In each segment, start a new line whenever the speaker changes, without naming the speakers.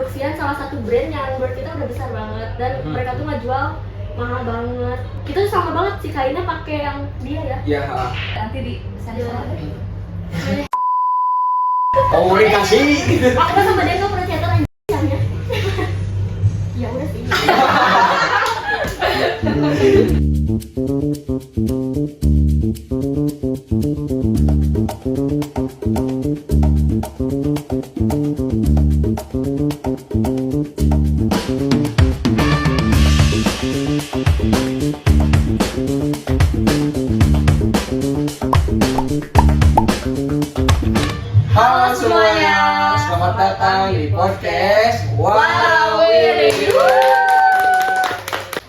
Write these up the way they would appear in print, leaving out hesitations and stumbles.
produksian salah satu brand yang menurut kita udah besar banget dan mereka tuh ngejual mahal banget. Kita tuh sama banget sih kainnya pakai yang dia ya.
Iya.
Nanti di sensor.
Komunikasi.
Aku sama dia nggak pernah chatter aja. Ya udah sih.
Halo semuanya, selamat datang di podcast
Wow, Review.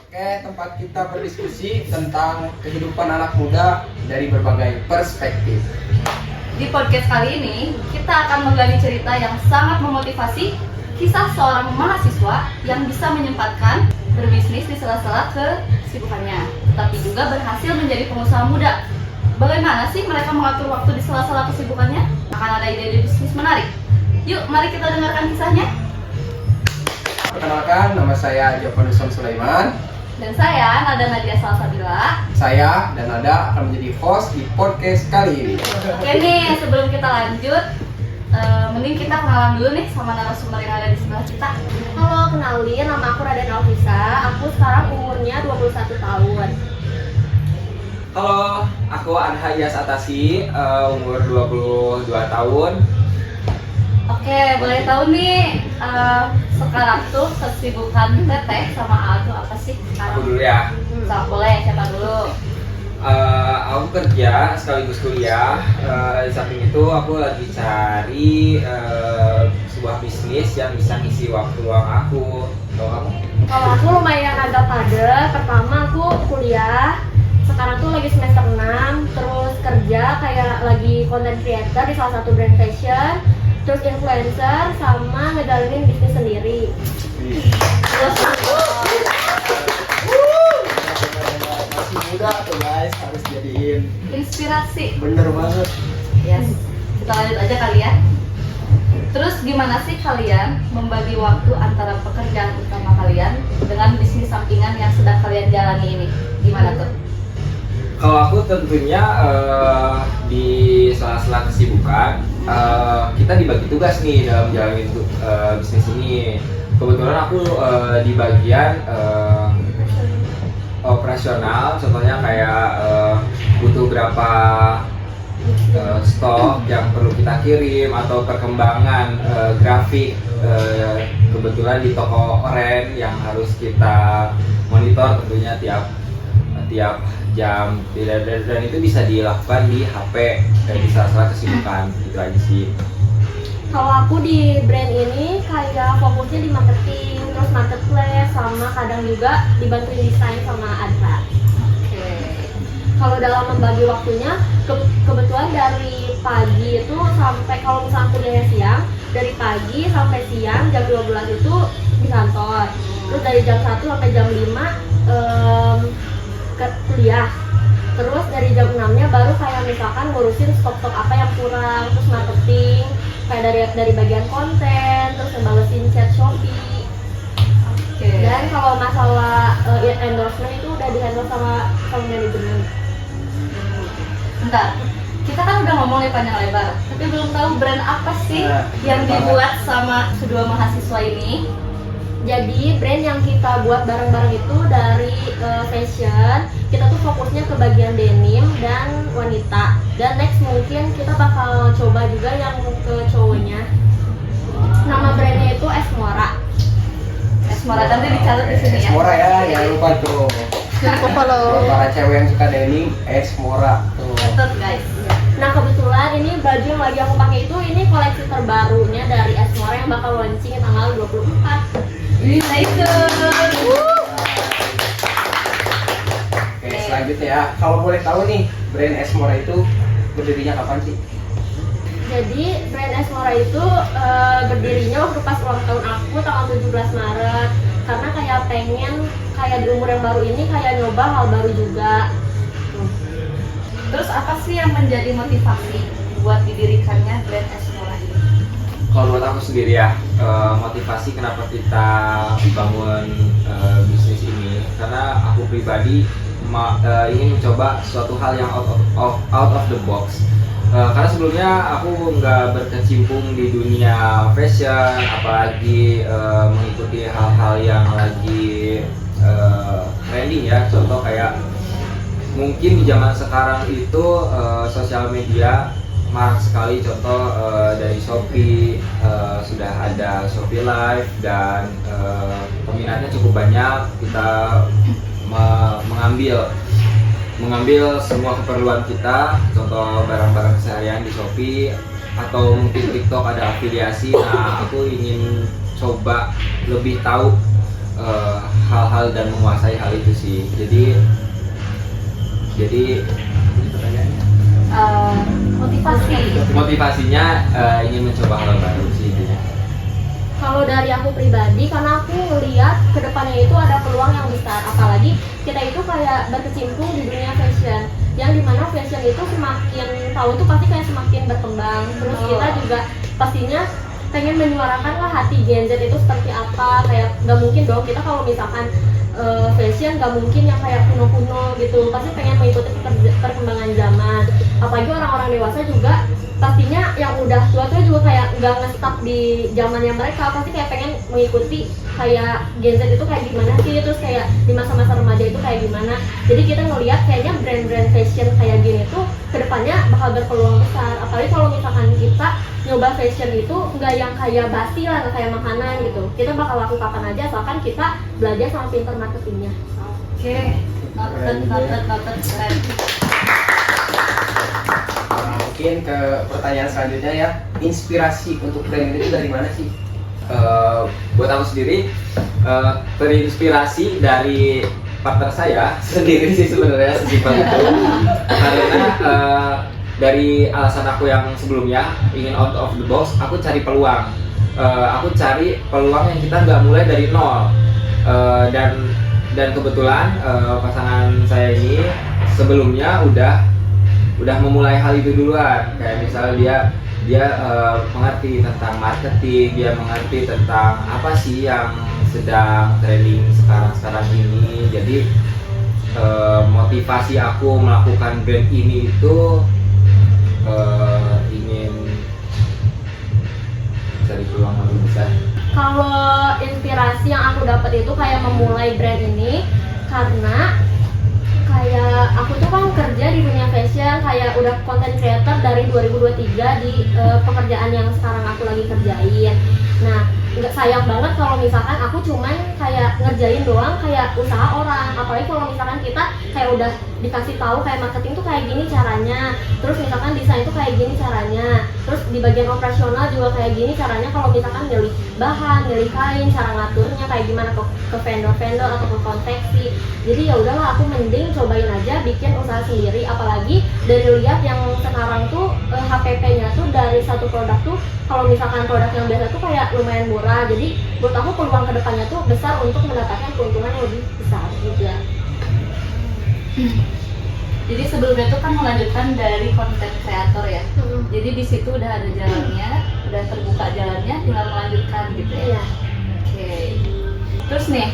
Oke, tempat kita berdiskusi tentang kehidupan anak muda dari berbagai perspektif.
Di podcast kali ini, kita akan menggali cerita yang sangat memotivasi, kisah seorang mahasiswa yang bisa menyempatkan berbisnis di sela-sela kesibukannya, tetapi juga berhasil menjadi pengusaha muda. Bagaimana sih mereka mengatur waktu di sela-sela kesibukannya? Akan ada ide bisnis menarik. Yuk, mari kita dengarkan kisahnya.
Perkenalkan, nama saya Jovanuson Sulaiman.
Dan saya, Nada Nadia Salsabila.
Saya dan Nada akan menjadi host di podcast kali ini.
Oke nih, sebelum kita lanjut, mending kita kenalan dulu nih sama narasumber yang ada di sebelah kita.
Halo, kenalin, nama aku Raden Alvisa. Aku sekarang umurnya 21 tahun.
Halo, aku Anha Yas Atasi, umur 22 tahun.
Oke, boleh tahu nih, sekarang tuh kesibukan Teteh sama Al tuh apa sih
Aku
sekarang?
dulu ya.
Boleh, siapa dulu?
Aku kerja sekaligus kuliah. Di samping itu aku lagi cari sebuah bisnis yang bisa ngisi waktu luang aku. Kalau kamu?
Kalau aku lumayan agak padat. Pertama aku kuliah. Sekarang tuh lagi semester 6, terus kerja kayak lagi content creator di salah satu brand fashion, terus influencer, sama ngejalanin bisnis sendiri.
Terus
Masih muda tuh guys, harus jadiin
inspirasi.
bener banget.
Yes, kita lanjut aja kali ya. Terus gimana sih kalian membagi waktu antara pekerjaan utama kalian dengan bisnis sampingan yang sedang kalian jalani ini? Gimana tuh?
Kalau aku tentunya di sela-sela kesibukan kita dibagi tugas nih dalam menjalani bisnis ini. Kebetulan aku di bagian operasional, contohnya kayak butuh berapa stok yang perlu kita kirim atau perkembangan grafik, kebetulan di toko oren yang harus kita monitor tentunya tiap jam, dan itu bisa dilakukan di HP dan di sela-sela kesibukan, gitu aja sih.
Kalau aku di brand ini kayak fokusnya di marketing, terus marketplace, sama kadang juga dibantuin desain sama advert.
Oke.
Kalau dalam membagi waktunya, kebetulan dari pagi itu sampai, kalau misalnya kuliahnya siang, dari pagi sampai siang jam 12 itu di kantor. Terus dari jam 1 sampai jam 5 ke kuliah. Terus dari jam 6-nya baru kayak misalkan ngurusin stok-stok apa yang kurang, terus marketing, kayak dari bagian konten, terus ngebalesin chat Shopee.
Oke.
Dan kalau masalah endorsement itu udah di-handle sama manajemen.
Bentar, kita kan udah ngomong nih panjang lebar, tapi belum tahu brand apa sih yang
banget.
dibuat sama kedua mahasiswa ini.
Jadi brand yang kita buat bareng-bareng itu dari fashion, kita tuh fokusnya ke bagian denim dan wanita. Dan next mungkin kita bakal coba juga yang ke cowoknya. Nama brandnya itu Esmora.
Esmora, nanti dicatat di sini ya.
Esmora ya, jangan lupa tuh. Buat para cewek yang suka denim, Esmora tuh.
Catat guys.
Nah kebetulan ini baju yang lagi aku pakai itu ini koleksi terbarunya dari Esmora yang bakal launching tanggal 24.
Stay tuned.
Oke, selanjutnya ya. Kalau boleh tahu nih, brand Esmora itu berdirinya kapan sih?
Jadi brand Esmora itu berdirinya waktu pas ulang tahun aku tanggal 17 Maret. Karena kayak pengen kayak di umur yang baru ini kayak nyoba hal baru juga.
Terus apa sih yang menjadi motivasi buat didirikannya brand Esmora ini?
Kalau buat aku sendiri ya, motivasi kenapa kita bangun bisnis ini, karena aku pribadi ingin mencoba suatu hal yang out of the box. Karena sebelumnya aku nggak berkecimpung di dunia fashion, apalagi mengikuti hal-hal yang lagi trending ya. Contoh kayak mungkin di zaman sekarang itu sosial media marak sekali. Contoh dari Shopee, sudah ada Shopee Live dan peminatnya cukup banyak. Kita mengambil semua keperluan kita, contoh barang-barang keseharian di Shopee atau mungkin TikTok ada afiliasi. Nah, aku ingin coba lebih tahu hal-hal dan menguasai hal itu sih. Jadi motivasinya ingin mencoba hal baru sih intinya.
Kalau dari aku pribadi, karena aku ngeliat kedepannya itu ada peluang yang besar, apalagi kita itu kayak berkecimpung di dunia fashion, yang dimana fashion itu semakin tahun tuh pasti kayak semakin berkembang. Terus kita juga pastinya pengen menyuarakan lah hati Gen Z itu seperti apa. Kayak nggak mungkin dong kita kalau misalkan fashion nggak mungkin yang kayak kuno-kuno gitu, pasti pengen mengikuti perkembangan zaman. Apalagi orang-orang dewasa juga pastinya yang udah tua tuh juga kayak nggak nge-stuck di zamannya mereka, pasti kayak pengen mengikuti kayak Gen Z itu kayak gimana sih, terus kayak di masa-masa remaja itu kayak gimana. Jadi kita ngelihat kayaknya brand-brand fashion kayak gini tuh kedepannya bakal berpeluang besar. Apalagi kalau misalkan kita nyoba fashion itu nggak yang kayak basi lah, nggak kayak makanan gitu. Kita bakal laku kapan aja asalkan kita belajar sama pinter marketingnya.
Oke, noted, keren.
Mungkin ke pertanyaan selanjutnya ya, inspirasi untuk brand itu dari mana sih?
Buat aku sendiri terinspirasi dari partner saya sendiri sih sebenarnya, sesimpel itu. Karena dari alasan aku yang sebelumnya ingin out of the box, aku cari peluang. Aku cari peluang yang kita nggak mulai dari nol. Dan kebetulan pasangan saya ini sebelumnya udah memulai hal itu duluan. Kayak misalnya dia mengerti tentang marketing, dia mengerti tentang apa sih yang sedang trending sekarang ini. Jadi motivasi aku melakukan brand ini itu ingin cari peluang lebih besar.
Kalau inspirasi yang aku dapat itu kayak memulai brand ini karena kayak aku tuh kan kerja di dunia fashion, kayak udah content creator dari 2023 di pekerjaan yang sekarang aku lagi kerjain. Nah, nggak sayang banget kalau misalkan aku cuman kayak ngerjain doang kayak usaha orang. Apalagi kalau misalkan kita kayak udah dikasih tahu kayak marketing tuh kayak gini caranya, terus misalkan desain tuh kayak gini caranya, terus di bagian operasional juga kayak gini caranya. Kalau misalkan milih bahan, milih kain, cara ngaturnya kayak gimana ke vendor-vendor atau ke konveksi. Jadi ya udahlah, aku mending cobain aja bikin usaha sendiri. Apalagi dari lihat yang sekarang tuh HPP-nya tuh dari satu produk tuh, kalau misalkan produk yang biasa tuh kayak lumayan murah. Jadi buat aku peluang kedepannya tuh besar untuk mendapatkan keuntungan yang lebih besar juga.
Jadi sebelumnya tuh kan melanjutkan dari konten kreator ya. Jadi di situ udah ada jalannya, udah terbuka jalannya, tinggal melanjutkan gitu ya.
Iya.
Oke. Terus nih,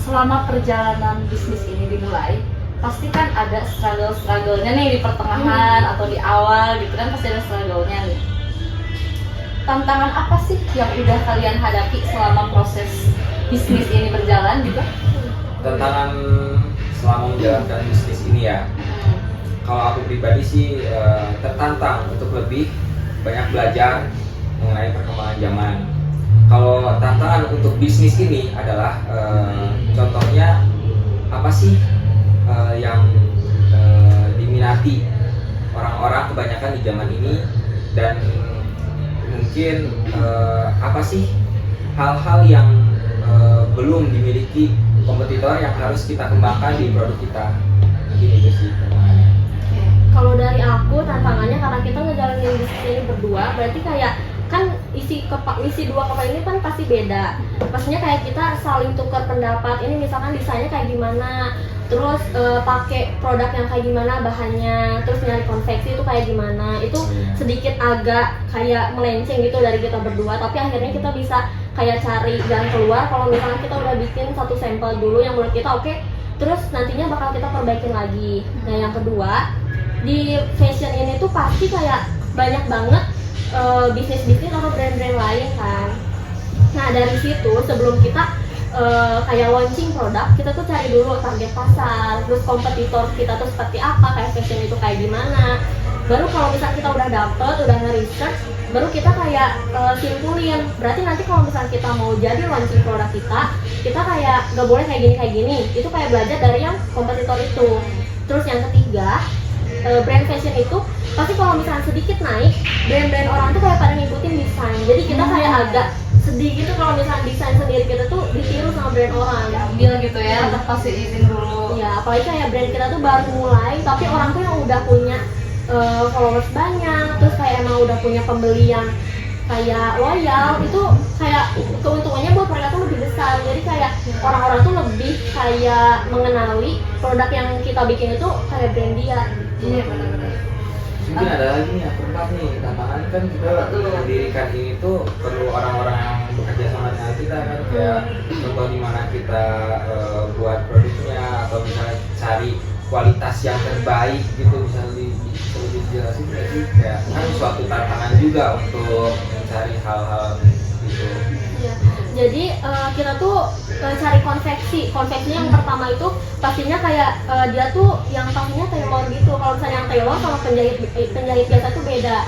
selama perjalanan bisnis ini dimulai, pasti kan ada struggle-nya nih di pertengahan atau di awal gitu kan, pasti ada struggle-nya nih. Tantangan apa sih yang udah kalian hadapi selama proses bisnis ini berjalan juga?
Tantangan selama menjalankan bisnis ini ya, kalau aku pribadi sih tertantang untuk lebih banyak belajar mengenai perkembangan zaman. Kalau tantangan untuk bisnis ini adalah contohnya apa sih yang diminati orang-orang kebanyakan di zaman ini, dan mungkin apa sih hal-hal yang belum dimiliki kompetitor yang harus kita kembangkan di produk kita. Mungkin itu sih tantangannya.
Kalau dari aku tantangannya karena kita ngejalanin bisnis ini berdua, berarti kayak kan isi dua kapal ini kan pasti beda. Maksudnya kayak kita saling tukar pendapat. Ini misalkan desainnya kayak gimana, terus pakai produk yang kayak gimana bahannya, terus nyari konveksi itu kayak gimana. Itu sedikit agak kayak melenceng gitu dari kita berdua, tapi akhirnya kita bisa kayak cari jalan keluar kalau misalkan kita udah bikin satu sampel dulu yang menurut kita oke, terus nantinya bakal kita perbaikin lagi. Nah yang kedua, di fashion ini tuh pasti kayak banyak banget bisnis-bisnis atau brand-brand lain kan. Nah dari situ sebelum kita kayak launching produk, kita tuh cari dulu target pasar, terus kompetitor kita tuh seperti apa, kayak fashion itu kayak gimana. Baru kalau misalnya kita udah dapet, udah nge-research, baru kita kayak simpulin. Berarti nanti kalau misalnya kita mau jadi launching produk kita kayak gak boleh kayak gini. Itu kayak belajar dari yang kompetitor itu. Terus yang ketiga, brand fashion itu pasti kalau misalnya sedikit naik, brand-brand orang tuh kayak pada ngikutin desain. Jadi kita kayak agak sedih gitu kalau misalnya desain sendiri kita tuh ditiru sama brand orang.
Ambil gitu ya, pasti izin dulu.
Ya, apalagi kayak brand kita tuh baru mulai, tapi orang tuh yang udah punya followers banyak, terus kayak emang udah punya pembeli yang kayak loyal, itu kayak keuntungannya buat mereka tuh lebih besar. Jadi kayak orang-orang tuh lebih kayak mengenali produk yang kita bikin itu kayak brand dia.
Iya benar-benar.
Mungkin ada lagi nih yang keempat nih, tantangan kan kita mendirikan ini tuh perlu orang-orang yang bekerja sama dengan kita kan, kayak contoh di mana kita buat produknya atau misalnya cari kualitas yang terbaik gitu. Bisa lebih jelasin nggak sih, kayak kan suatu tantangan juga untuk mencari hal-hal gitu.
Ya, jadi kita tuh cari konveksinya yang pertama itu pastinya kayak dia tuh yang pastinya tailor gitu. Kalau misalnya yang tailor sama penjahit biasa tuh beda.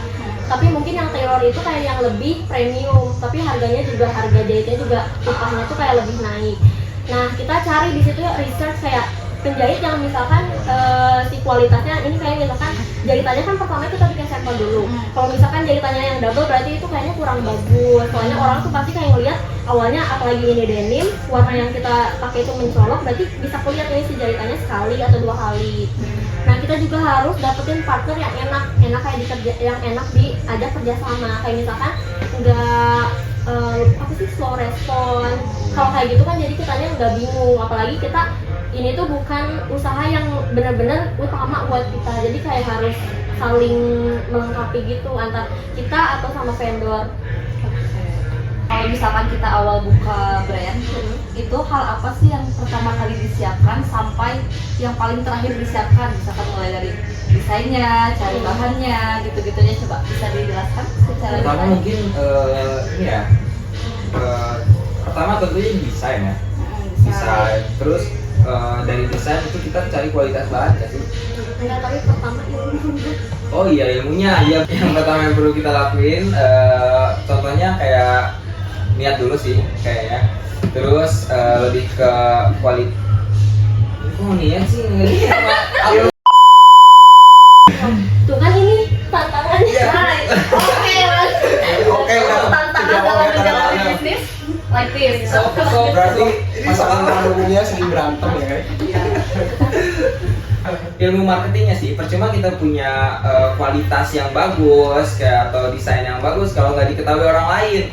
Tapi mungkin yang tailor itu kayak yang lebih premium, tapi harganya juga, harga jahitnya juga upahnya tuh kayak lebih naik. Nah kita cari di situ ya, research kayak penjahit yang misalkan si kualitasnya ini kayak misalkan jahitannya kan pertama kita bikin sampel dulu. Kalau misalkan jahitannya yang double berarti itu kayaknya kurang bagus. Soalnya orang tuh pasti kayak ngeliat awalnya, apalagi ini denim, warna yang kita pakai itu mencolok, berarti bisa kulihat ini si jahitannya sekali atau dua kali. Nah kita juga harus dapetin partner yang enak kayak yang enak diajak kerjasama. Kayak misalkan nggak apa sih, slow respon. Kalau kayak gitu kan jadi kitanya nggak bingung, apalagi kita ini tuh bukan usaha yang benar-benar utama buat kita, jadi kayak harus saling melengkapi gitu antar kita atau sama vendor.
Kalau misalkan kita awal buka brand, itu hal apa sih yang pertama kali disiapkan sampai yang paling terakhir disiapkan? Misalkan mulai dari desainnya, cari bahannya, gitu-gitunya, coba bisa dijelaskan secara
Pertama
detail?
mungkin ini ya, pertama tentunya desain ya, desain. Terus dari desain itu kita cari kualitas bahan ya sih.
Enggak, tapi pertama ilmu.
Oh iya, ilmunya ya. Yang pertama yang perlu kita lakuin, contohnya kayak niat dulu sih kayaknya. Terus lebih ke kualitas. Oh niat sih ngeliat.
Tuh kan ini tantangannya.
Oke, Mas.
Oke, udah.
Tantangan
Jawab
dalam
ya,
menjalani
tantangannya.
bisnis like this.
So
Berarti masakan umumnya sering berantem ya kan?
ilmu marketingnya sih, percuma kita punya kualitas yang bagus kayak atau desain yang bagus kalau nggak diketahui orang lain.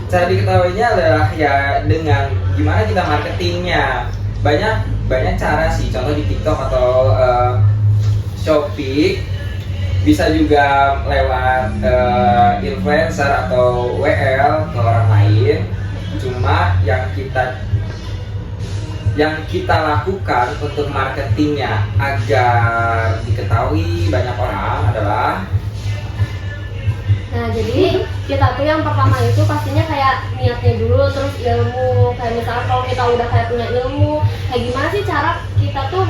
Cara diketahuinya adalah ya dengan gimana kita marketingnya. Banyak cara sih, contoh di TikTok atau Shopee, bisa juga lewat influencer atau WL ke orang lain. Cuma yang kita lakukan untuk marketingnya agar diketahui banyak orang adalah,
Nah jadi kita tuh yang pertama itu pastinya kayak niatnya dulu, terus ilmu. Kayak misalkan kalau kita udah kayak punya ilmu, kayak gimana sih cara kita tuh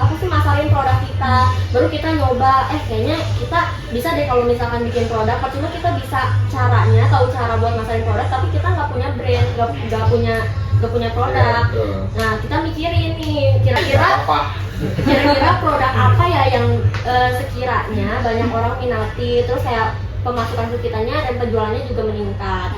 apa sih masarin produk kita, baru kita nyoba, kayaknya kita bisa deh kalau misalkan bikin produk. Percuma kita bisa caranya, tahu cara buat masarin produk, tapi kita nggak punya brand, nggak punya produk. Nah kita mikirin nih kira-kira produk apa ya yang sekiranya banyak orang minati, terus kayak pemasukan ke kitanya dan penjualannya juga meningkat.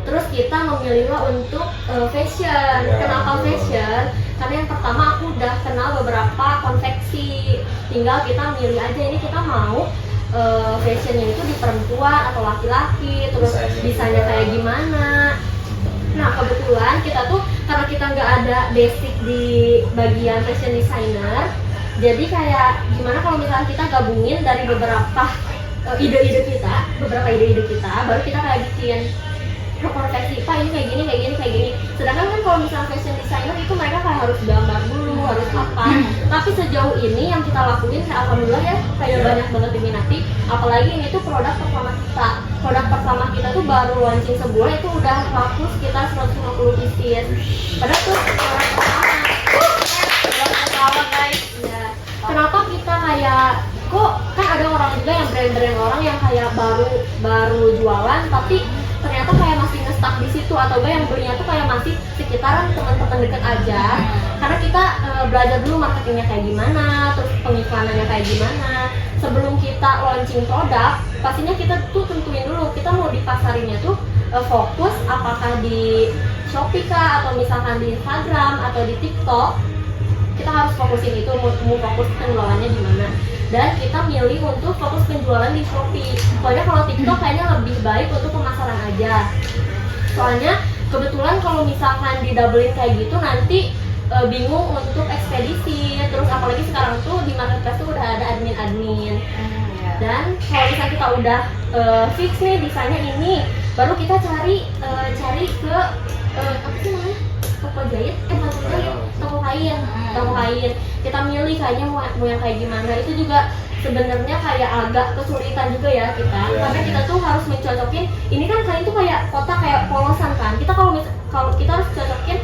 Terus kita memilihlah untuk fashion. Kenapa fashion? Karena yang pertama aku udah kenal beberapa konveksi, tinggal kita milih aja ini kita mau fashionnya itu di perempuan atau laki-laki, terus
Desainnya
desainnya
juga.
kayak gimana. Nah kebetulan kita tuh karena kita nggak ada basic di bagian fashion designer, jadi kayak gimana kalau misalnya kita gabungin dari beberapa ide-ide kita, baru kita kayak bikin konveksi, Pak ini kayak gini, kayak gini, kayak gini. Sedangkan kan kalau misalnya fashion designer itu mereka kayak harus gambar dulu, harus apa. Tapi sejauh ini yang kita lakuin, alhamdulillah ya, kayak banyak banget diminati. Apalagi ini tuh produk pertama kita. Produk pertama kita tuh baru launching sebulan itu udah laku sekitar 150 pieces. Padahal tuh produk pertama guys. Ya. Kenapa kita kayak kok kan ada orang juga yang brand-brand orang yang kayak baru jualan tapi ternyata kayak masih nge-stuck di situ, atau enggak yang belinya tuh kayak masih sekitaran teman-teman deket aja. Karena kita belajar dulu marketingnya kayak gimana, terus pengiklanannya kayak gimana. Sebelum kita launching produk, pastinya kita tuh tentuin dulu kita mau dipasarinnya tuh fokus apakah di Shopee kah, atau misalkan di Instagram atau di TikTok. Kita harus fokusin itu, mau fokus penjualannya di mana. Dan kita milih untuk fokus penjualan di Shopee. Soalnya kalau TikTok kayaknya lebih baik untuk pemasaran aja. Soalnya kebetulan kalau misalkan didoublein kayak gitu nanti bingung untuk ekspedisi. Terus apalagi sekarang tuh di marketplace tuh udah ada admin-admin. Dan kalau misalnya kita udah fix nih desainnya ini, baru kita cari ke apa sih namanya? Toko jahit, toko kain. Kita milih kayaknya mau yang kayak gimana. Itu juga sebenarnya kayak agak kesulitan juga ya kita, karena kita tuh harus mencocokin. Ini kan kain tuh kayak kotak, kayak polosan kan. Kita kalau kita harus cocokin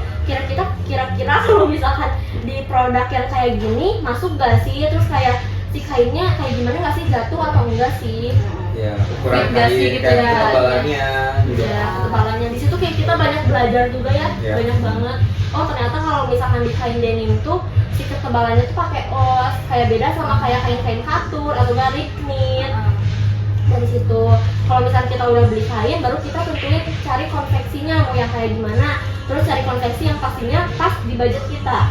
kira-kira kalau misalkan di produk yang kayak gini masuk gak sih, terus kayak si kainnya kayak gimana gak sih, jatuh atau enggak sih.
Ya, ukuran
Fit gak sih
kain,
gitu
kayak
ya.
ketebalannya juga.
Ya, ketebalannya di situ kayak kita banyak belajar juga ya, banyak banget. Oh ternyata kalau misalkan di kain denim tuh si ketebalannya tuh pakai os, kayak beda sama kayak kain-kain katun atau garik knit. Dari situ, kalau misalkan kita udah beli kain, baru kita tentunya cari konveksinya mau yang kayak gimana. Terus cari konveksi yang pastinya pas di budget kita.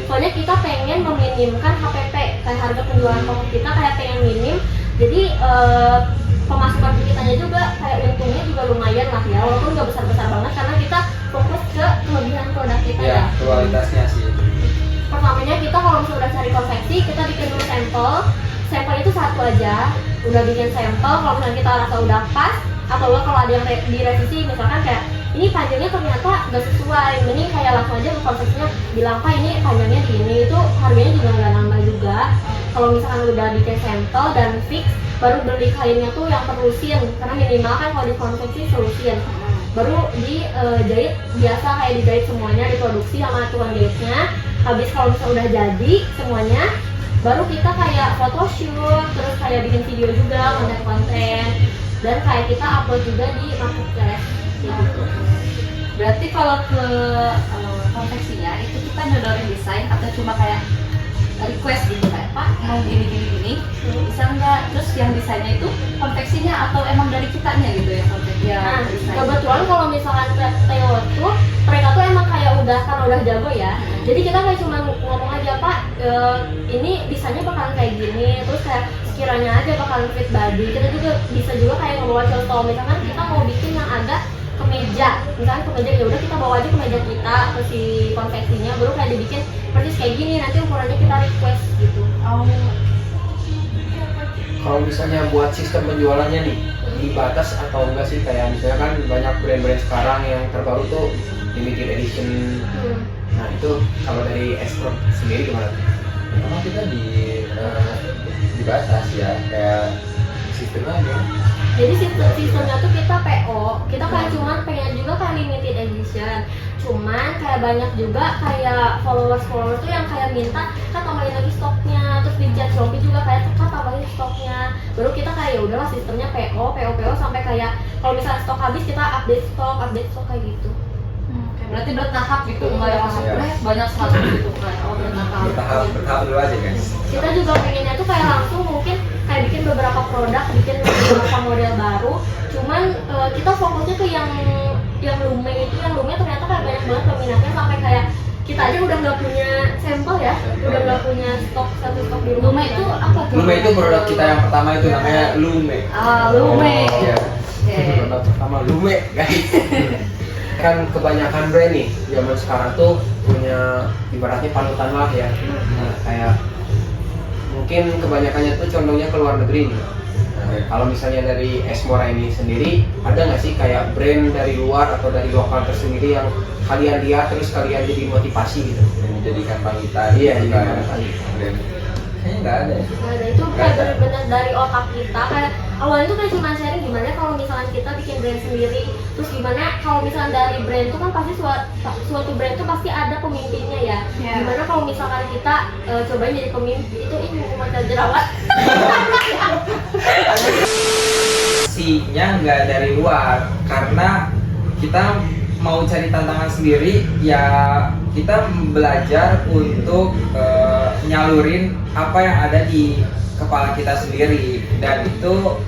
Soalnya kita pengen meminimkan HPP, kayak harga penjualan pokok kita kayak pengen minim. Jadi pemasukan kitanya juga kayak untungnya juga lumayan lah ya, walaupun nggak besar-besar banget karena kita fokus ke kelebihan produk kita ya.
Kualitasnya sih.
Pertamanya kita kalau misalnya udah cari konveksi, kita bikin dulu sampel itu satu aja, udah bikin sampel. Kalau misalnya kita rasa udah pas, atau kalau ada yang direvisi misalkan kayak ini panjangnya ternyata nggak sesuai, mending kayak langsung aja ke konveksinya bilang Pak ini panjangnya gini, itu harganya juga nggak nambah juga. Kalau misalkan udah bikin sampel dan fix, baru beli kainnya tuh yang perlusin, karena minimal kan kalau di konveksi selusin. Baru dijahit biasa kayak dijahit semuanya, diproduksi sama tukang jahitnya. Habis kalau misalnya udah jadi semuanya, baru kita kayak photoshoot, terus kayak bikin video juga, konten, dan kayak kita upload juga di marketplace gitu.
Berarti kalau ke konveksinya itu kita nyodorin desain atau cuma kayak request gitu kayak Pak mau gini bisa nggak, terus yang desainnya itu konveksinya atau emang dari kitanya gitu ya konveksinya.
Nah, kebetulan kalau misalkan Theo tuh mereka tuh emang kayak karena udah jago ya. Jadi kita kayak cuma ngomong aja Pak, ini desainnya bakalan kayak gini, terus kayak sekiranya aja bakalan fit body. Kita juga bisa juga kayak ngebawa contoh, misalkan kita mau bikin yang agak kemeja, misalkan kemeja ya udah kita bawa aja kemeja kita ke si konveksinya, baru kayak dibikin persis kayak gini, nanti ukurannya kita request gitu.
Kalau misalnya buat sistem penjualannya nih, dibatas atau enggak sih? Kayak misalnya kan banyak brand-brand sekarang yang terbaru tuh limited edition. Nah itu kalau dari Astro sendiri gimana?
Memang kita dibatas ya, kayak sistemnya aja.
Jadi sistemnya tuh kita PO, kita kayak cuman pengen juga kayak limited edition. Cuman kayak banyak juga kayak followers tuh yang kayak minta kan tambahin lagi stoknya, terus di chat Shopee juga kayak kan tambahin stoknya. Baru kita kayak ya udahlah sistemnya PO sampai kayak kalau misalnya stok habis kita update stok kayak gitu.
Berarti bertahap gitu, nggak yang langsung banyak sekali gitu kan.
Bertahap dulu aja guys.
Kita juga pengennya tuh kayak langsung mungkin kayak bikin beberapa produk, bikin beberapa model baru. Cuman kita fokusnya tuh yang lume itu, yang lume ternyata kayak banyak banget peminatnya sampai kayak kita aja udah nggak punya sampel ya, udah nggak punya satu stok di rumah.
Lume itu apa tuh?
Lume itu produk kita yang pertama itu namanya Lume.
Lume.
Iya.
Oke.
Produk pertama Lume guys. Kan kebanyakan brand nih zaman sekarang tuh punya ibaratnya panutan lah ya. Nah, kayak mungkin kebanyakannya tuh condongnya ke luar negeri nih. Nah, kalau misalnya dari Esmora ini sendiri, ada nggak sih kayak brand dari luar atau dari lokal tersendiri yang kalian lihat terus kalian jadi motivasi gitu?
Dan menjadikan panutan.
Iya,
gitu
jadi
kan.
panutan.
Brand. Kayaknya nggak ada.
Nah, itu kayak bener-bener dari otak kita. Kayak awalnya tuh kayak cuma sharing gimana kalau misalnya kita bikin brand sendiri. Terus gimana kalau misalnya dari brand tuh kan pasti suatu brand tuh pasti ada pemimpinnya ya.
Iya.
Gimana kalau misalkan kita cobain jadi pemimpin itu ini macam jerawat.
Pastinya nggak dari luar karena kita mau cari tantangan sendiri ya, kita belajar untuk nyalurin apa yang ada di kepala kita sendiri, dan itu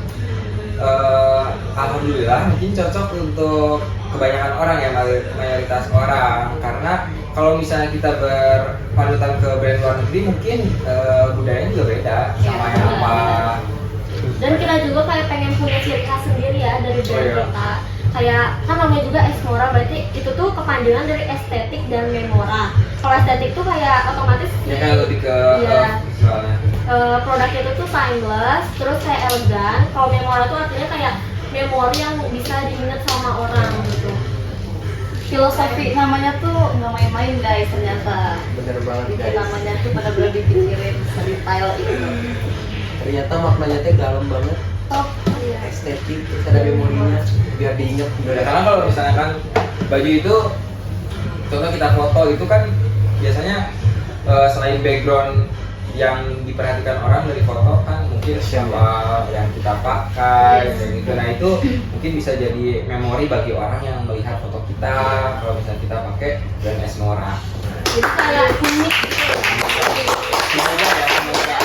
alhamdulillah mungkin cocok untuk kebanyakan orang ya, mayoritas orang. Karena kalau misalnya kita berpanutan ke brand luar negeri mungkin budayanya juga beda sama yang apa.
Dan kita juga kayak pengen punya ciri khas sendiri ya dari brand kita. Kayak kan namanya juga Esmora, berarti itu tuh kepanjangan dari estetik dan memora. Kalau estetik tuh kayak otomatis
Ya kan lebih ke
Iya.
visualnya.
Produk itu tuh timeless, terus kayak elegan. Kalau memora tuh artinya kayak memori yang bisa diingat sama orang gitu.
Filosofi namanya tuh nggak main-main guys ternyata.
Bener banget
Bikin
guys.
namanya tuh benar-benar dipikirin sedetail itu.
Ternyata maknanya teh dalam banget.
Oh iya.
Estetik, terus ada memorinya biar diingat.
Ya, karena kalau misalnya kan baju itu, contoh kita foto itu kan biasanya selain background yang diperhatikan orang dari foto kan mungkin siapa yang kita pakai dan gitu. Nah itu mungkin bisa jadi memori bagi orang yang melihat foto kita kalau misalnya kita pakai brand Esmora.
Jadi kayak unik gitu.
Semoga ya, semoga.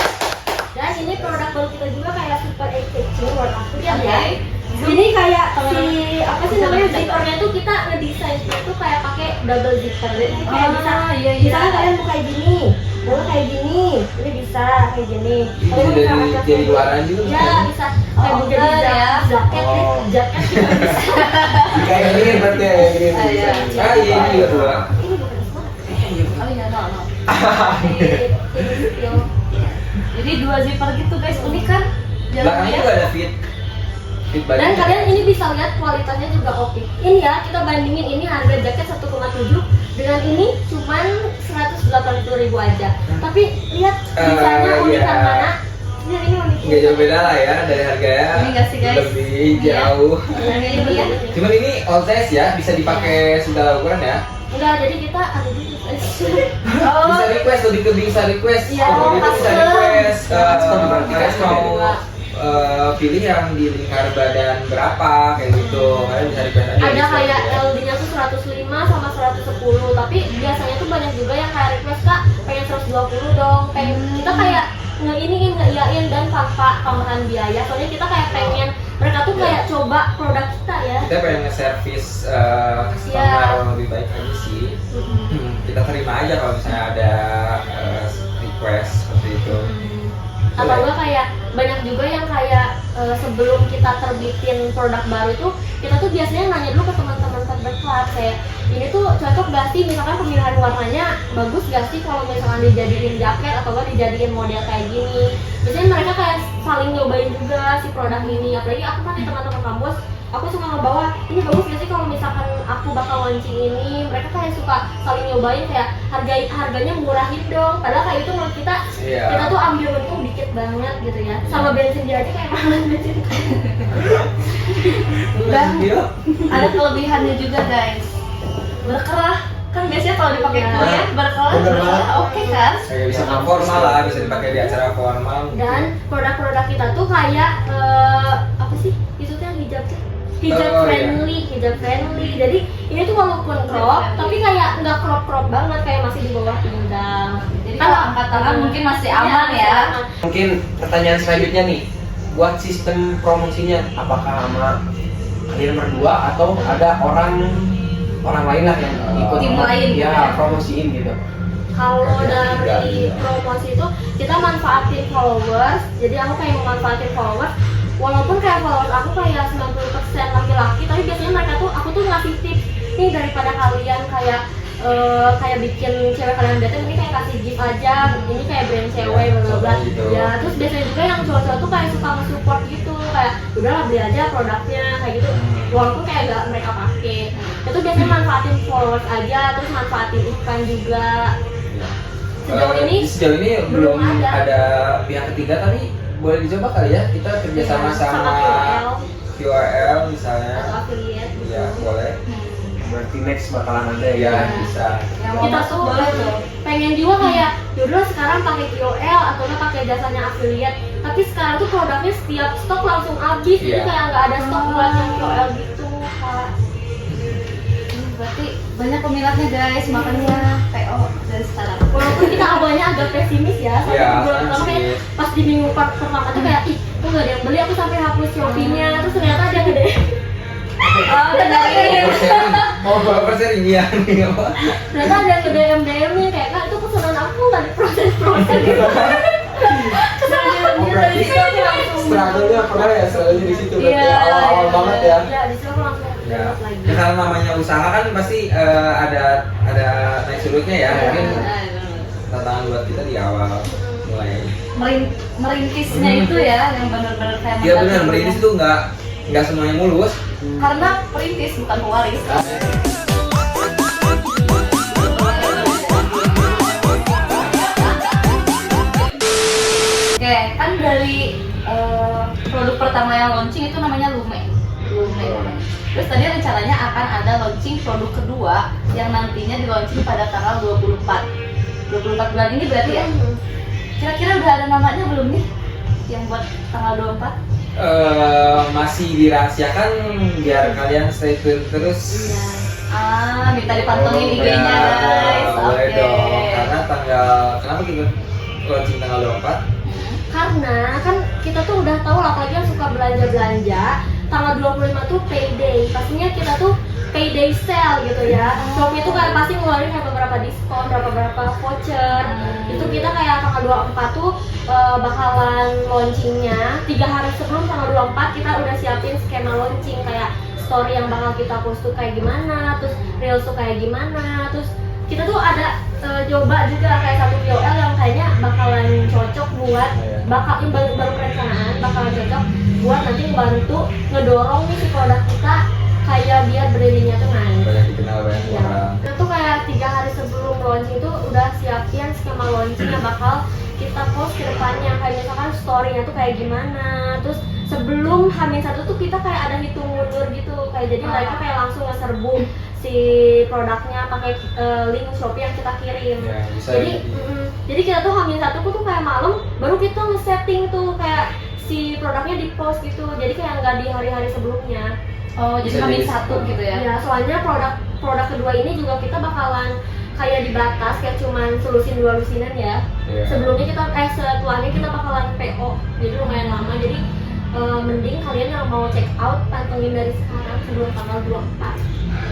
Dan ini produk baru kita juga kayak super eye-catching menurut aku ya.
Oke.
Ini kayak si apa sih namanya zippernya tuh kita ngedesainnya tuh kayak pakai double zipper. Jadi kayak bisa,
iya.
misalnya kalian mau kayak gini, mau kayak gini, ini bisa kayak gini.
Ini dari luaran juga
Ya
kan?
bisa kayak
Oh,
jadi
bener ya.
jaket,
Oh.
jaket juga bisa.
Kayak gini berarti ya, kayak gini.
Iya.
Ah iya ini juga dua.
Ini bukan semua.
Oh iya, no.
Ini skill.
Jadi dua zipper gitu guys, unik kan?
Belakangnya juga ada fit baju.
Dan kalian ini bisa lihat kualitasnya juga oke. Ini ya, kita bandingin ini harga jaket 1,7 dengan ini cuman 180.000 aja. Tapi lihat desainnya unikan
iya.
mana. Ini unik.
Nggak jauh beda lah ya dari harganya.
Ini nggak sih, guys?
Lebih jauh.
Nah, ini ya.
Cuman ini all size ya, bisa dipakai segala ukuran ya.
Enggak, jadi kita ada di
Bisa request, lebih ke bisa request.
Iya,
Kalau itu bisa
custom.
request.
Custom berarti
Kalian
custom
mau
ya.
pilih yang di lingkar badan berapa kayak gitu. Kalian bisa request aja.
Ada
bisa
kayak
request.
LD-nya tuh 105 sama 110, tapi biasanya tuh banyak juga yang kayak request Kak pengen 120 dong, pengen kita kayak ngeiyain dan tanpa tambahan biaya. Soalnya kita kayak pengen mereka tuh kayak coba produk kita ya.
Kita pengen nge-service customer
Iya.
lebih baik aja sih. Kita terima aja kalau misalnya ada request seperti itu.
Atau enggak kayak banyak juga yang kayak sebelum kita terbitin produk baru tuh kita tuh biasanya nanya dulu ke teman-teman terdekat kayak ini tuh cocok gak sih, misalkan pemilihan warnanya bagus gak sih kalau misalkan dijadiin jaket atau enggak dijadiin model kayak gini. Biasanya mereka kayak saling nyobain juga si produk ini, apalagi aku kan di teman-teman kampus aku suka ngebawa ini bagus gak sih kalau misalkan aku bakal launching ini. Mereka kayak suka saling nyobain kayak harganya murahin dong, padahal kayak itu menurut kita
Iya.
kita tuh ambil untung dikit banget gitu ya, sama bensin dia aja kayak mahal bensin.
Dan
Iya.
ada kelebihannya juga guys. Berkerah kan biasanya kalau dipakai
Iya.
kuliah berkerah
Bener
juga
banget.
oke kan?
Kayak bisa formal lah, bisa dipakai di acara formal.
Dan produk-produk kita tuh kayak apa sih itu tuh yang hijab
Oh,
friendly. Jadi ini tuh walaupun crop tapi kayak nggak crop banget, kayak masih di bawah pinggang.
Jadi kalau angkat tangan mungkin masih aman
Iya,
ya.
aman.
Mungkin pertanyaan selanjutnya nih, buat sistem promosinya apakah sama kalian berdua atau ada orang orang lain lah yang ikut
Tim lain gitu
ya
ya.
promosiin gitu.
Kalau
Kerja
dari
juga.
promosi itu kita manfaatin followers, jadi aku kayak memanfaatin followers. Walaupun kayak followers aku kayak 90% laki-laki, tapi biasanya mereka tuh aku tuh ngasih tips nih daripada kalian kayak kayak bikin cewek kalian bete, ini kayak kasih gift aja, ini kayak brand cewek bla bla bla.
gitu.
Ya terus biasanya juga yang cowok-cowok tuh kayak suka nge-support gitu, kayak udahlah beli aja produknya kayak gitu. Walaupun kayak gak mereka pakai, itu biasanya manfaatin followers aja, terus manfaatin iklan juga. Sejauh ini
belum
belum
ada pihak ketiga, tapi boleh dicoba kali ya kita kerjasama sama
KOL
QRL misalnya.
atau affiliate gitu.
Ya boleh.
berarti next bakalan ada
Ya
ya.
bisa.
Yang mau
Kita
masuk
tuh
boleh tuh.
pengen juga kayak yaudah sekarang pakai KOL atau nggak pakai jasanya affiliate, tapi sekarang tuh produknya setiap stok langsung habis, jadi
Iya.
kayak nggak ada stok buat yang KOL gitu Kak.
Berarti banyak peminatnya guys, makanya PO dari sekarang.
Walaupun kita awalnya agak pesimis ya, sampai
Iya,
di bulan pertama kayak
pesimis.
pas di minggu pertama tuh kayak ih kok nggak ada yang beli, aku sampai hapus Shopee-nya, terus ternyata ada yang gede.
Oh, dari
Mau berapa persen ini ya?
Ternyata ada yang gede DM-nya kayak Kak itu pesanan aku nggak diproses gitu. Kesannya
Oh, berarti
dari situ aku langsung
struggle-nya pernah ya, struggle-nya di situ berarti
Iya,
awal-awal
iya,
banget ya.
Iya, di situ aku langsung
Ya,
download lagi.
ya kalau namanya usaha kan pasti ada naik surutnya ya.
Iya.
Mungkin tantangan buat kita di awal mulai.
Merintisnya itu ya yang benar-benar kayak
Iya benar,
mendaki
merintis
gunung.
itu nggak semuanya mulus.
Karena perintis bukan pewaris. Oke, kan dari produk pertama yang launching itu namanya Lume. Terus tadi rencananya akan ada launching produk kedua yang nantinya di launching pada tanggal 24 bulan ini berarti ya? Kira-kira udah ada namanya belum nih? Yang buat tanggal 24?
Masih dirahasiakan biar kalian stay tune terus.
Minta dipantengin IG-nya guys.
Boleh
Oke.
dong. Karena kenapa kita launching tanggal 24?
Karena kan kita tuh udah tahu lah, apalagi yang suka belanja-belanja, tanggal 25 tuh payday. Pastinya kita tuh payday sale gitu ya. Shopee itu kan pasti ngeluarin kayak beberapa diskon, beberapa voucher. Itu kita kayak tanggal 24 tuh bakalan launchingnya 3 hari sebelum tanggal 24 kita udah siapin skema launching, kayak story yang bakal kita post tuh kayak gimana, terus reels tuh kayak gimana, terus kita tuh ada coba juga kayak satu KOL yang kayaknya bakalan cocok buat bakal baru perencanaan, bakalan cocok buat nanti ngebantu ngedorong nih si produk kita kayak biar brandingnya tuh naik.
Banyak dikenal banyak
Ya.
orang.
Kita tuh kayak 3 hari sebelum launching itu udah siapin skema launching yang bakal kita post ke depannya, kayak misalkan story-nya tuh kayak gimana, terus sebelum H-1 tuh kita kayak ada hitung mundur gitu, kayak jadi mereka kayak langsung ngeserbu si produknya pakai link Shopee yang kita kirim.
Ya, bisa
Jadi kita tuh H-1 tuh kayak malam baru kita nge-setting tuh kayak si produknya di post gitu, jadi kayak nggak di hari-hari sebelumnya.
Oh, jadi
Bisa
kami
jadi-
satu gitu ya?
Ya, soalnya produk kedua ini juga kita bakalan kayak dibatas, kayak cuman selusin 2 lusinan ya.
Iya.
Sebelumnya kita setelahnya kita bakalan PO, jadi lumayan lama. Jadi mending kalian yang mau check out pantengin dari sekarang sebelum tanggal 24.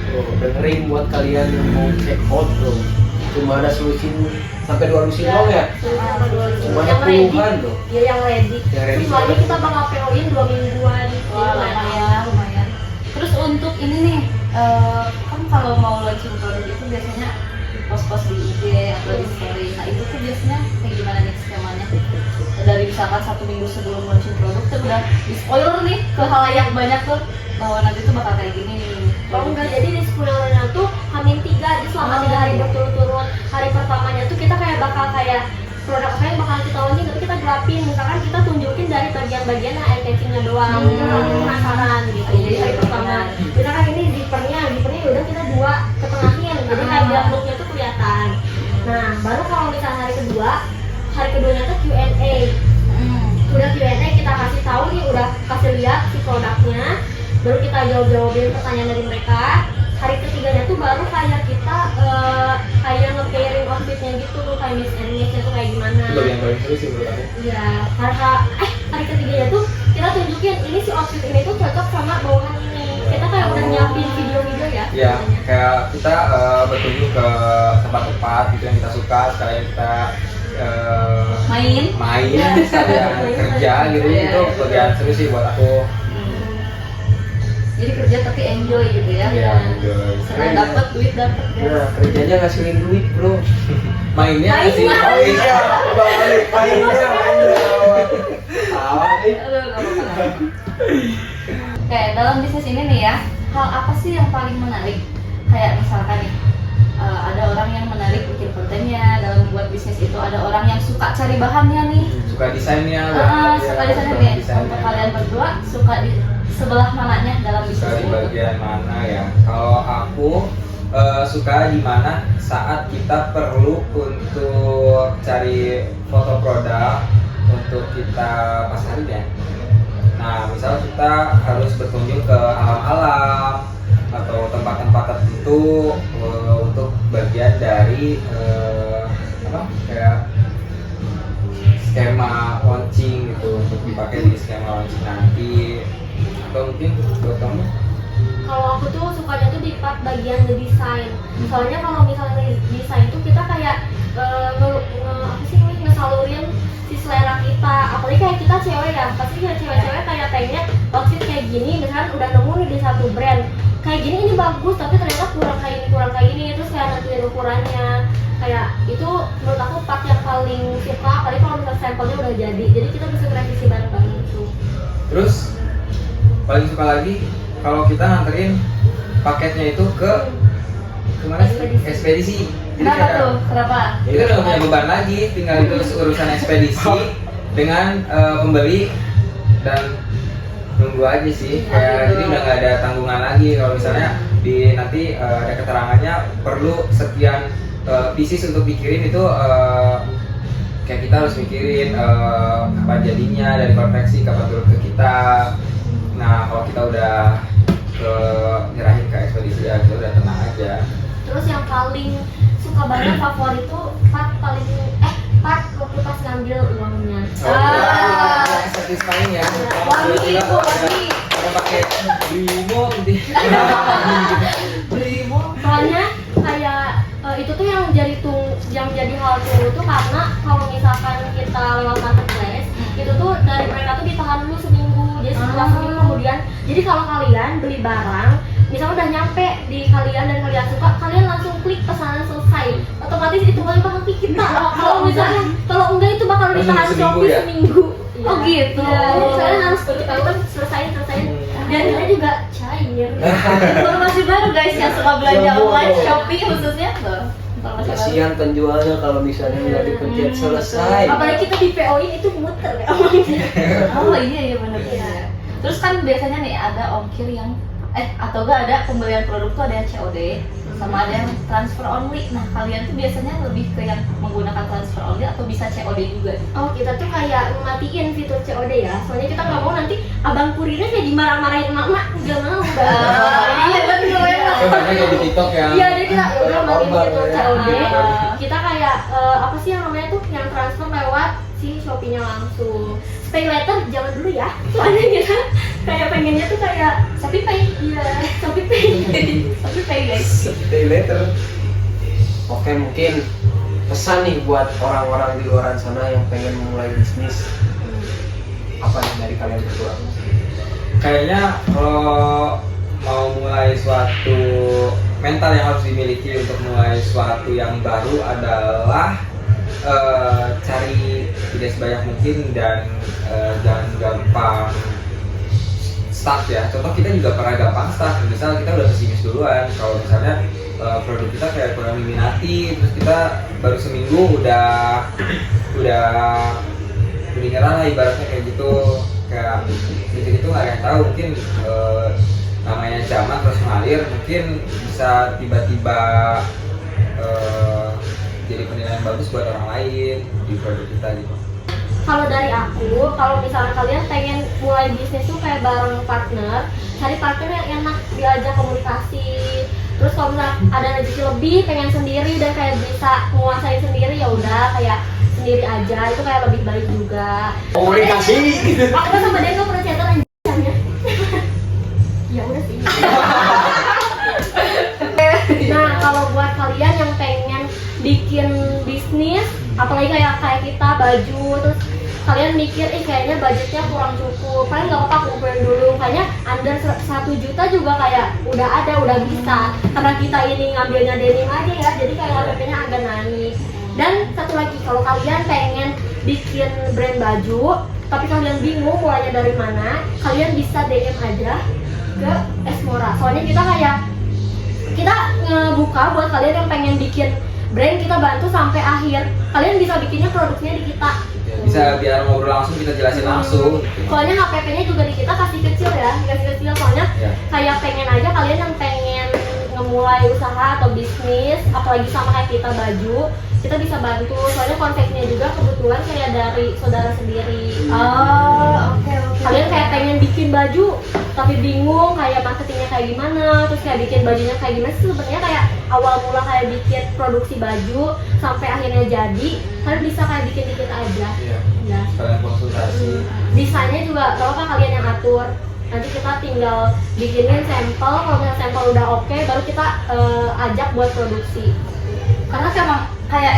Tuh, dengerin buat kalian yang mau check out tuh. Cuma ada solusi sampai 2 lusin doang ya.
Selusin sama 2 lusinan.
Cuma ada
Yang ready,
puluhan tuh.
ya yang ready.
Yang ready
Terus lagi
siapa?
kita bakal PO-in 2 mingguan.
Wah,
Jadi
lumayan. Terus untuk ini nih, kan kalau mau launching produk itu biasanya post-post di IG atau di story. Nah itu tuh biasanya kayak gimana nih skemanya? Dari misalkan 1 minggu sebelum launching produk tuh udah di spoiler nih ke halayak banyak tuh bahwa nanti tuh bakal kayak gini nih.
Oh enggak, jadi di spoilernya tuh H-3, jadi selama 3 hari berturut-turut. Hari pertamanya tuh kita kayak bakal kayak produk apa yang bakal kita launching, tapi kita gelapin, misalkan kita tunjukin dari bagian-bagian yang eye catchingnya doang, orang penasaran gitu. Jadi hari pertama, misalkan ini zippernya udah kita 2 ketengahin, jadi kayak biar looknya tuh kelihatan. Nah, baru kalau misalnya hari keduanya tuh Q&A. Udah Q&A kita kasih tahu nih, udah kasih lihat si produknya, baru kita jawabin pertanyaan dari mereka. Hari ketiganya tuh baru kayak kita kayak nge-pairing outfitnya gitu, kayak mix and match-nya tuh kayak gimana.
Itu yang paling seru sih menurut aku.
Iya, hari ketiganya tuh kita tunjukin ini si outfit ini tuh cocok sama bawahan ini. Kita kayak udah nyiapin video-video ya.
Ya,
biasanya.
kayak kayak kita berkunjung ke tempat-tempat gitu yang kita suka, sekalian kita main sekalian kerja gitu.
Iya.
Itu bagian seru sih buat aku.
Jadi kerja tapi enjoy gitu ya.
Iya, enjoy.
Senang dapat duit dapat ya.
Nah, kerjanya ngasilin duit, bro.
Mainnya sih.
Oh iya, balik mainnya.
Aduh, nggak apa-apa. Oke, dalam bisnis ini nih ya, hal apa sih yang paling menarik? Kayak misalkan nih, ada orang yang menarik bikin kontennya dalam membuat bisnis itu, ada orang yang suka cari bahannya nih.
Suka desainnya.
Suka desainnya nih. Untuk kalian berdua suka di sebelah mananya dalam bisnis
Suka di
ini?
bagian mana ya? Kalau aku suka di mana saat kita perlu untuk cari foto produk untuk kita pasarin ya. Nah, misal kita harus berkunjung ke alam-alam atau tempat-tempat tertentu untuk bagian dari kayak skema launching gitu, untuk dipakai di skema launching nanti. Atau mungkin buat kamu?
Kalau aku tuh sukanya tuh di part bagian desain. Soalnya kalau misalnya desain tuh kita kayak ngesalurin si selera kita. Apalagi kayak kita cewek ya, pasti ya cewek-cewek kayak pengen outfit kayak gini, misalkan udah nemu nih di satu brand. Kayak gini ini bagus, tapi ternyata kurang kayak ini, terus kayak nentuin ukurannya. Kayak itu menurut aku part yang paling suka, apalagi kalau misalnya sampelnya udah jadi kita bisa revisi bareng-bareng gitu.
Terus paling suka lagi kalau kita nganterin paketnya itu ke kemana sih? Ekspedisi. Jadi
Kenapa
kayak-
tuh? Kenapa?
Itu udah punya beban lagi, tinggal itu urusan ekspedisi dengan pembeli dan nunggu aja sih. Kayak jadi udah nggak ada tanggungan lagi. Kalau misalnya di nanti ada keterangannya perlu sekian pieces untuk dikirim itu kayak kita harus mikirin kapan jadinya dari konveksi, kapan turun ke kita. Nah, kalau kita udah nyerahin ke ekspedisi ya kita udah tenang aja.
Terus yang paling suka banget favorit tuh part waktu pas ngambil uangnya.
Satisfying ya.
Wangi, Bu, wangi.
Kita pakai Brimo gitu.
Soalnya kayak itu tuh yang jadi hal tunggu tuh karena kalau misalkan kita lewat marketplace itu tuh dari mereka tuh ditahan dulu seminggu. Jadi setelah seminggu kemudian, jadi kalau kalian beli barang misalnya udah nyampe di kalian dan kalian suka, kalian langsung klik pesanan selesai, otomatis itu bakal ke kita. Kalau enggak itu bakal
Langsung
ditahan
seminggu
Shopee
ya?
seminggu.
Oh gitu.
Soalnya harus kita selesai dan kita juga cair.
Informasi baru guys yang suka belanja online Shopee khususnya tuh. Informasi baru.
Kasihan penjualnya kalau misalnya nggak dipencet selesai.
Apalagi kita di PO-in itu muter ya.
Oh iya benar. Terus kan biasanya nih ada ongkir yang atau enggak ada pembelian produk tuh ada yang COD sama ada yang transfer only. Nah, kalian tuh biasanya lebih ke yang menggunakan transfer only atau bisa COD juga?
Oh, kita tuh kayak matiin fitur COD ya. Soalnya kita nggak mau nanti abang kurirnya kayak dimarah-marahin emak-emak. Nggak mau.
Iya betul ya.
Banyak kayak di TikTok yang
Iya, jadi kita udah matiin
Korban,
fitur
ya.
COD.
Ah.
Kita kayak apa sih yang namanya tuh yang transfer lewat si Shopee-nya langsung. Pay later jangan dulu ya. Soalnya kita kayak pengennya tuh kayak
Shopee Pay.
iya, Shopee Pay.
Shopee Pay guys.
Pay later. Oke, mungkin pesan nih buat orang-orang di luar sana yang pengen memulai bisnis. Apa nih dari kalian berdua?
kayaknya kalau mau mulai suatu mental yang harus dimiliki untuk mulai suatu yang baru adalah cari ide sebanyak mungkin dan jangan gampang stuck ya. Contoh kita juga pernah gampang stuck. Misal kita udah pesimis duluan kalau misalnya produk kita kayak kurang diminati, terus kita baru seminggu udah nyerah lah ibaratnya kayak gitu. Kayak gitu nggak ada yang tahu, mungkin namanya zaman terus mengalir, mungkin bisa tiba-tiba jadi penilaian bagus buat orang lain di produk kita gitu.
Kalau dari aku, kalau misalnya kalian pengen mulai bisnis tuh kayak bareng partner, cari partner yang enak diajak komunikasi. Terus kalau misalnya ada rezeki lebih, pengen sendiri dan kayak bisa menguasai sendiri, ya udah kayak sendiri aja, itu kayak lebih baik juga.
Komunikasi.
Aku kan sama dia nggak pernah chatan anjirnya. Ya udah sih. bikin bisnis, apalagi kayak kita baju, terus kalian mikir kayaknya budgetnya kurang cukup, kalian nggak apa-apa kumpulin dulu, kayaknya under 1 juta juga kayak udah bisa, karena kita ini ngambilnya denim aja ya, jadi kayak HPP-nya agak naik. Dan satu lagi, kalau kalian pengen bikin brand baju tapi kalian bingung mulainya dari mana, kalian bisa DM aja ke Esmora, soalnya kita ngebuka buat kalian yang pengen bikin brand, kita bantu sampai akhir, kalian bisa bikinnya produksinya di kita.
Bisa biar ngobrol langsung, kita jelasin langsung.
Soalnya HPP-nya juga di kita kasih kecil ya, dikasih kecil, soalnya kayak pengen aja kalian yang pengen ngemulai usaha atau bisnis, apalagi sama kayak kita baju, kita bisa bantu. Soalnya konsepnya juga kebetulan kayak dari saudara sendiri.
Oke.
Kalian kayak pengen bikin baju tapi bingung kayak marketingnya kayak gimana, terus kayak bikin bajunya kayak gimana sih, sebenarnya kayak awal mula kayak bikin produksi baju sampai akhirnya jadi, kalian bisa kayak bikin dikit aja. Ya.
Kalian konsultasi.
Desainnya juga kalau kan kalian yang atur, nanti kita tinggal bikinin sampel, kalau misalnya sampel udah oke, baru kita ajak buat produksi.
Karena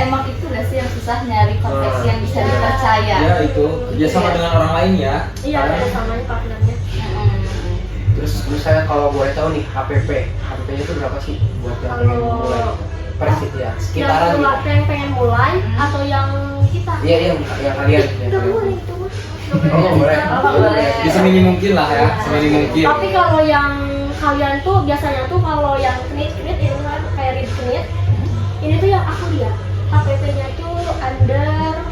emang itu gak sih yang susah nyari konveksi yang bisa dipercaya.
Ya itu kerjasama dengan orang lain ya.
Iya, kerjasamanya partnernya.
Terus misalnya kalau boleh tahu nih HPP-nya itu berapa sih buat yang pengen mulai? Persis ya, sekitaran gitu.
Yang pengen mulai atau yang kita?
Iya, yang kalian.
Udah boleh itu mah.
Boleh.
Boleh.
Bisa semini mungkin lah ya, semini mungkin.
Tapi kalau yang kalian tuh biasanya tuh kalau yang knit ini kan kayak rib knit, ini tuh yang aku lihat HPP-nya tuh under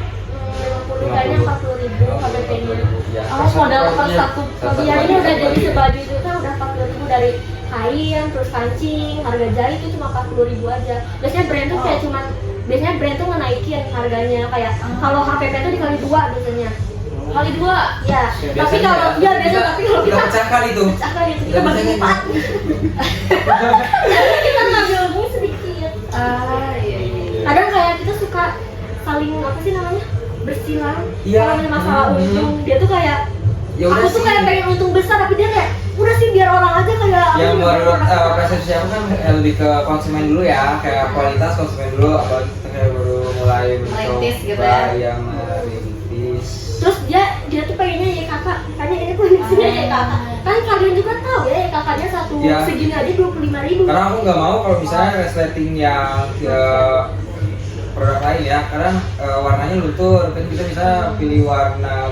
50, kayaknya 40.000 HPP-nya.
Modal per satu.
Ya ini udah jadi sebaju itu kan udah 40.000 dari kain, terus kancing, harga jahit itu cuma 40.000 aja. Biasanya brand tuh kayak biasanya brand tuh ngenaikin harganya, kayak kalau HPP tuh dikali 2 biasanya.
Kali 2.
Ya, tapi kalau tapi kalau
kita pecahkan itu.
pecahkan itu kita bagi 4. Kita ngambil bunyi sedikit.
Iya.
Kadang kayak kita suka saling apa sih namanya? Bersilang.
Iya.
Kalau ada masalah untung, dia tuh kayak
Ya udah
aku tuh
sih.
kayak pengen untung besar, tapi dia kayak udah sih biar orang aja kayak
Yang menurut persepsi aku kan lebih ke konsumen dulu ya, kayak kualitas konsumen dulu, apalagi kita kayak baru mulai
Merintis gitu
mencoba
ya.
yang merintis.
terus dia tuh pengennya ya kakak, makanya ini produksinya ya kakak. Kan kalian juga tahu ya kakaknya satu
Ya.
segini aja 25.000.
Karena aku nggak mau kalau misalnya resleting yang produk lain ya, karena warnanya luntur, kan kita bisa pilih warna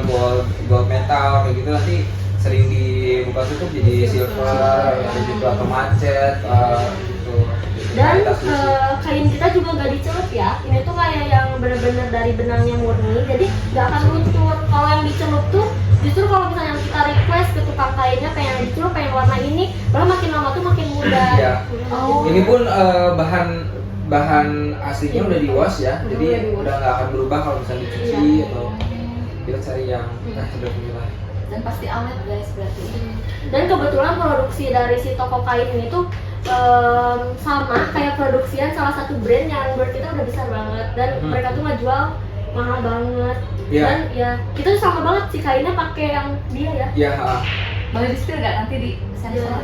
gold metal kayak gitu, nanti sering dibuka tutup jadi silver kayak gitu, atau macet gitu.
Dan
Kualitas lucu.
kain kita juga nggak dicelup ya, ini tuh kayak yang bener-bener dari benangnya murni, jadi nggak akan luntur. Kalau yang dicelup tuh justru kalau misalnya kita request ke tukang kainnya pengen dicelup, pengen warna ini, malah makin lama tuh makin mudah.
Iya.
Oh.
Ini pun bahan aslinya udah di wash ya,
Udah
jadi
di-wash.
udah nggak akan berubah kalau misalnya dicuci
Iya.
atau kita cari yang sederhana lah.
Dan pasti awet guys berarti.
Dan kebetulan produksi dari si toko kain ini tuh sama kayak produksian salah satu brand yang menurut kita udah besar banget, dan mereka tuh ngejual mahal banget.
Iya.
Dan ya kita tuh sama banget si kainnya pakai yang dia ya.
Iya.
Boleh di spill nggak nanti di sensor?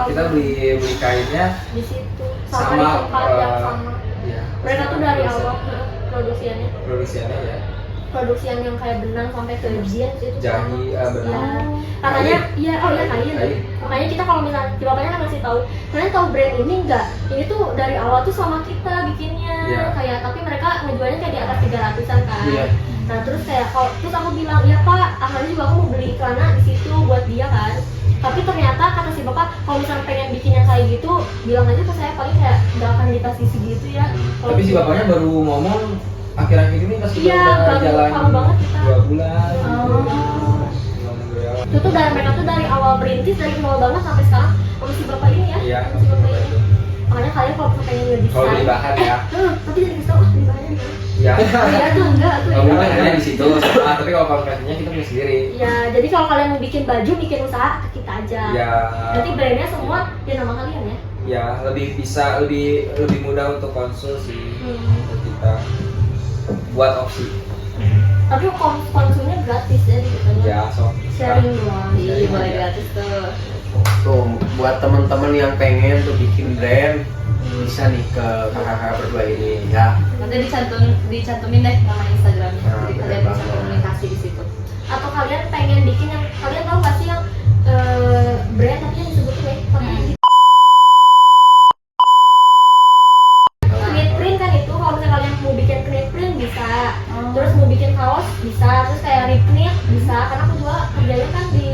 Kita beli kainnya
Di situ
sama,
sama di tempat yang sama.
ya,
Mereka tuh dari awal produksiannya,
produksiannya ya,
produksian yang kayak benang sampai ke jeans itu
jahi
sama.
benang.
Ya, katanya iya, kain.
Kain.
Makanya kita kalau misalnya di bapaknya kan ngasih tahu, kalian tahu brand ini enggak? Ini tuh dari awal tuh sama kita bikinnya,
Iya.
kayak tapi mereka ngejualnya kayak di atas 300-an kan.
Iya.
Nah terus kayak terus aku bilang, iya pak, akhirnya juga aku mau beli karena di situ buat dia kan. Tapi ternyata kata si bapak, kalau misalnya pengen bikin yang kayak gitu, bilang aja ke saya, paling kayak nggak akan dikasih segitu ya. Kalau
Tapi si
gitu-
bapaknya baru ngomong akhir-akhir ini pas
Iya,
udah
baru
jalan
tahu banget kita.
2 bulan.
Oh.
Ngomong dari awal.
itu tuh dari mereka tuh dari awal merintis, dari nol banget sampai sekarang sama si bapak ini ya.
Iya,
sama si bapak ini. Makanya kalian kalau pengen ngedesain,
Kalau beli bahan ya.
tapi jadi bisa beli bahannya di mana?
Iya.
Iya tuh enggak tuh.
Kalau
ya.
beli bahannya di situ sama, tapi kalau konversinya kita punya sendiri.
Ya, jadi kalau kalian mau bikin baju, bikin usaha ke kita aja.
Ya.
Nanti brandnya semua di nama kalian ya.
Ya, lebih mudah untuk konsul sih untuk kita buat opsi.
Tapi konsumnya gratis ya gitu.
Ya, so.
Sharing doang.
Iya boleh gratis tuh.
Tuh buat teman-teman yang pengen tuh bikin brand bisa nih ke kakak-kakak berdua ini ya.
Nanti dicantumin deh nama Instagramnya,
Nah,
jadi
bener
kalian bisa
banget.
komunikasi di situ.
Atau kalian pengen bikin yang kalian tahu gak sih yang brand tapi yang disebutin ya pakai knit print kan itu. Kalau misalnya kalian mau bikin knit print bisa, terus mau bikin kaos bisa, terus kayak rib knit bisa, karena aku juga kerjanya kan di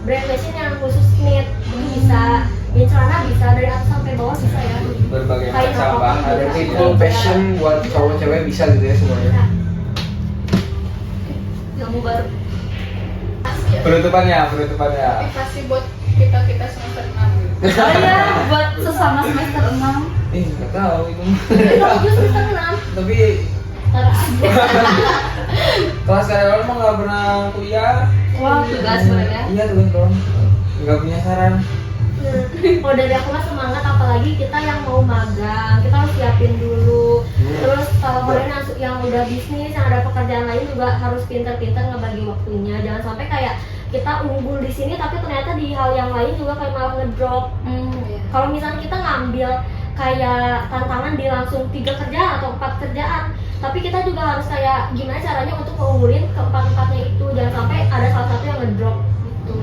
brand fashion yang khusus knit, jadi bisa bikin celana bisa dari atas sampai bawah bisa ya.
Berbagai
Kain
macam
apapun
bahan.
Ada
bisa.
full fashion buat cowok cewek bisa gitu ya semuanya.
Nah,
Ilmu baru.
Penutupannya.
Kasih buat kita semester 6 gitu.
Oh iya, buat sesama semester 6.
Nggak tahu itu.
bagus bisa kenal.
Tapi
Ntar aja.
kelas karyawan mah nggak pernah kuliah.
Wah, tugas sebenarnya.
Iya tuh kan, nggak punya saran.
Kalau dari aku mah semangat, apalagi kita yang mau magang, kita harus siapin dulu. Terus kalau kalian yang udah bisnis, yang ada pekerjaan lain juga harus pintar-pintar ngebagi waktunya. Jangan sampai kayak kita unggul di sini tapi ternyata di hal yang lain juga kayak malah ngedrop.
Iya.
Kalau misalnya kita ngambil kayak tantangan di langsung 3 kerjaan atau 4 kerjaan, tapi kita juga harus kayak gimana caranya untuk mengunggulin keempat-empatnya itu. Jangan sampai ada salah satu yang ngedrop gitu.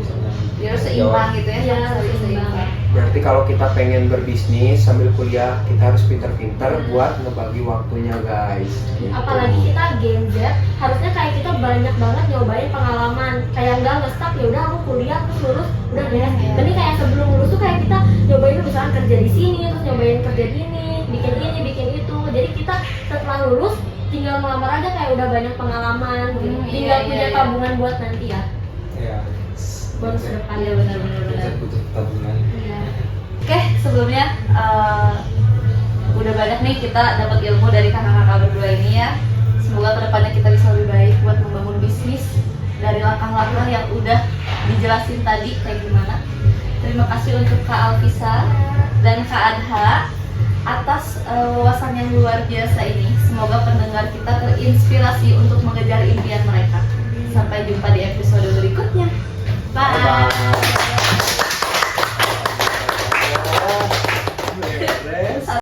Biar seimbang gitu ya.
Iya,
saling
seimbang.
Berarti kalau kita pengen berbisnis sambil kuliah, kita harus pintar-pintar buat ngebagi waktunya guys. Gitu.
Apalagi kita Gen Z, harusnya kayak kita banyak banget nyobain pengalaman. Kayak nggak stuck, ya udah aku kuliah terus lulus udah beres. Tapi kayak sebelum lulus tuh kayak kita nyobain misalnya kerja di sini, terus nyobain kerja di ini, bikin itu. Jadi kita setelah lulus tinggal melamar aja kayak udah banyak pengalaman, gitu. Tinggal punya tabungan buat nanti ya.
Iya.
Bonus depan.
Iya benar.
Butuh tabungan.
Iya.
Oke, sebelumnya udah banyak nih kita dapat ilmu dari kakak-kakak berdua ini ya. Semoga kedepannya kita bisa lebih baik buat membangun bisnis dari langkah-langkah yang udah dijelasin tadi kayak gimana. Terima kasih untuk Kak Alvisa dan Kak Adha atas wawasan yang luar biasa ini. Semoga pendengar kita terinspirasi untuk mengejar impian mereka. Sampai jumpa di episode berikutnya. Bye.
Bye.